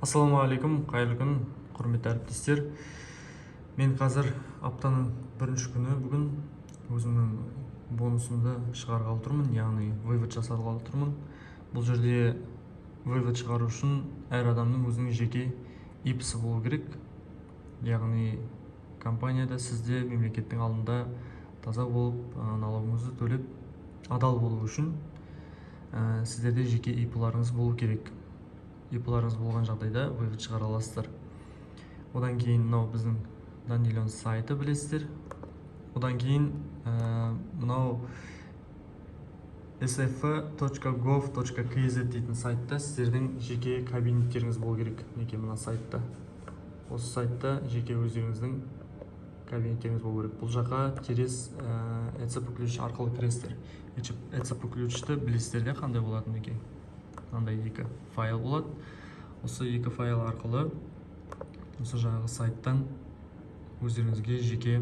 Ассалаумағалейкум, қайырлы күн, құрметті әріптестер. Мен қазір аптаның бірінші күні бүгін өзімнің бонусымды шығарғалы тұрмын, яғни вывод жасағалы тұрмын. Бұл жерде вывод шығару үшін әр адамның өзінің жеке ИП-сы болу керек. Яғни компанияда сізде мемлекеттің алдында таза болып, налогыңызды төлеп, адал болу үшін сіздерде жеке ИП-ларыңыз болу керек. ИП-ларыңыз болған жағдайда вывод шығара аласыздар. Одан кейін мынау біздің Данилион сайты білесіздер. Одан кейін мынау sf.gov.kz дейтін сайтта сіздердің жеке кабинеттеріңіз болу керек. Неке мына сайтта. Осы сайтта жеке өздеріңіздің кабинеттеріңіз болу керек. Бұл жаққа через ECP ключ арқылы кіресіздер. ECP ключті білесіздер де қандай болатын екен. Мынандай екі файл болады. Осы екі файл арқылы осы жаңағы сайттан өздеріңізге жеке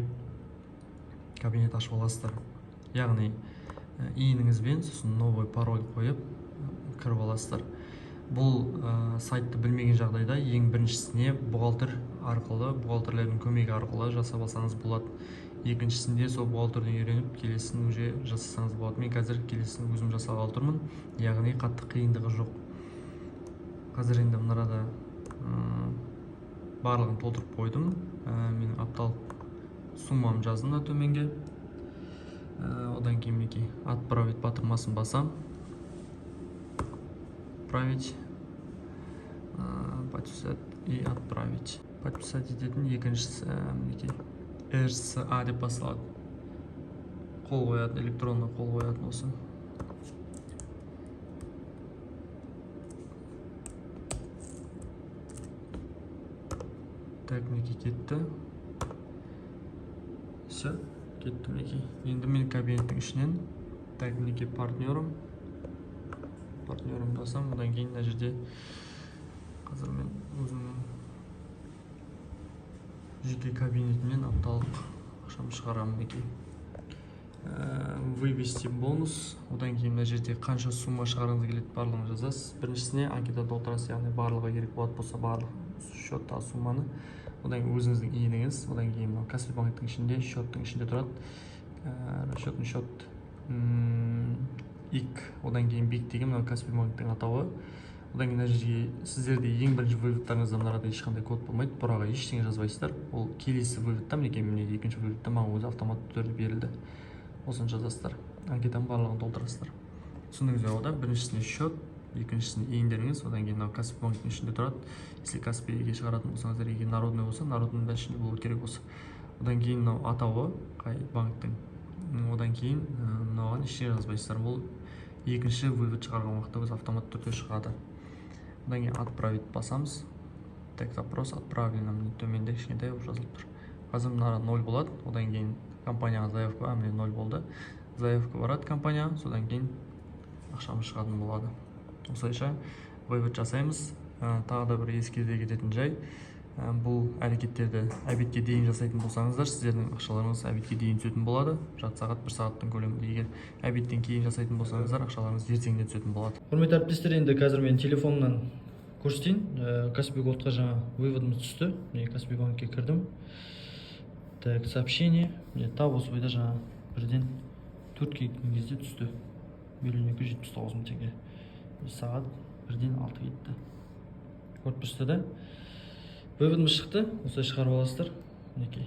кабинет ашып аласыздар. Яғни иініңізбен сосын новый пароль қойып кіріп аласыздар. Бұл сайтты білмеген жағдайда ең біріншісіне бухгалтер арқылы, бухгалтерлердің көмегі арқылы жасап алсаңыз болады. Екіншісінде сол бухгалтерден үйреніп, келесін уже жасасаңыз болады. Мен қазір келесін өзім жасағалы тұрмын. Яғни қатты қиындығы жоқ. Қазір енді мынарада барлығын толтырып қойдым. Менің апталық суммам жаздым да төменге. Одан кейін мінекей отправить батырмасын басам. Отправить, подписать и отправить. Подписать ететін екіншісі мінекей RSA деп басылады. Қол қоятын, электронды қол қоятын осы. Так, мінекей кетті. Все, кетті мінекей. Енді мен кабинеттің ішінен так, мінекей партнерім басам. Одан кейін мына жерде қазір мен өзімнің жеке кабинетімнен апталық ақшамды шығарамын мінекей. Вывести бонус. Одан кейін мына жерде қанша сумма шығарғыңыз келеді барлығын жазасыз. Біріншісіне анкета толтырасыз, яғни барлығы керек болады болса барлық счеттағы сумманы. Одан кейін өзіңіздің иініңіз. Одан кейін Каспи банктың ішінде, счеттың ішінде тұрады. Расчетный счет ик. Одан кейін бик деген Каспи банктың атауы. Одан кейін мына жерге сіздерде ең бірінші выводтарыңызда мынарада ешқандай код болмайды, бұраға ештеңе жазбайсыздар. Ол келесі выводта, мінекей міне екінші выводта маған өзі автоматты түрде берілді. Осыны жазасыздар. Анкетаның барлығын толтырасыздар. Түсіндіңіз бе? Одан біріншісіне счет, екіншісіне иіндеріңіз, одан кейін Каспи банктың ішінде тұрады. Если Каспиге шығаратын болсаңыздар, егер народный болса, народның да ішінде болу керек осы. Одан кейін мынау атауы қай банктың. Одан кейін мынаған ештеңе жазбайсыздар. Бұл екінші вывод шығарған уақытта өз автоматты түрде шығады. Одан кейін отправить басамыз. Так, запрос отправлено. Төменде кішкентай жазылып тұр. Қазір мына 0 болады. Одан кейін компанияға заявка, міне 0 болды. Заявка барады компанияға, содан кейін ақшамыз шығатын болады. Осылайша вывод жасаймыз. Тағы да бір ескерте кететін жай. Бұл әрекеттерді обедке дейін жасайтын болсаңыздар, сіздердің ақшаларыңыз обедке дейін түсетін болады. Жарты сағат, 1 сағаттың көлемінде. Егер обедтен кейін жасайтын болсаңыздар, ақшаларыңыз ертеңіне түсетін болады. Құрметті әріптестер, енді қазір мен телефонымнан көрсетейін. Каспи Голдқа жаңа выводымыз түсті. Каспи банкке кірдім. Так, сообщение. Тап осы бойда жаңа бірден 4 кеткен кезде түсті. 1.279 мың теңге. Сағат бірден 6 кетті. Көріп тұрсыздар да? Выводымыз шықты. Осылай шығарып аласыздар. Мінекей.